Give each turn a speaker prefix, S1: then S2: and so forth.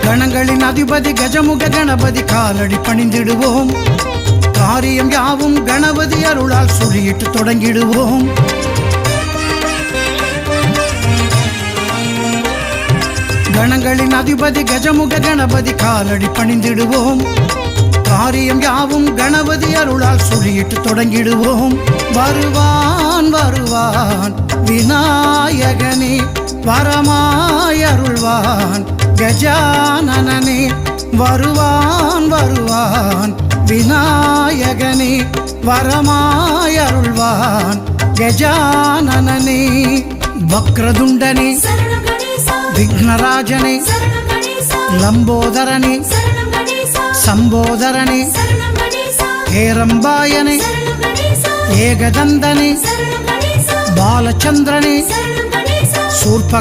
S1: கணங்களின் அதிபதி கஜமுக கணபதி காலடி பணிந்திடுவோம். காரியம் யாவும் கணபதி அருளால் சொல்லிட்டு தொடங்கிடுவோம். கணங்களின் அதிபதி கஜமுக கணபதி காலடி பணிந்திடுவோம். காரியம் யாவும் கணபதி அருளால் சொல்லிட்டு தொடங்கிடுவோம். வருவான் வருவான் விநாயகனே, வரமாய் அருள்வான் கஜானனே. வருவான் வருவான் விநாயகனே, வரமாய் அருள்வான் கஜானனே. வக்ரதுண்டனே, விக்னராஜனே, லம்போதரனே, சம்போதரனே, ஏரம்பாயனே, ஏகதந்தனே, பாலச்சந்திரனே, சூர்ப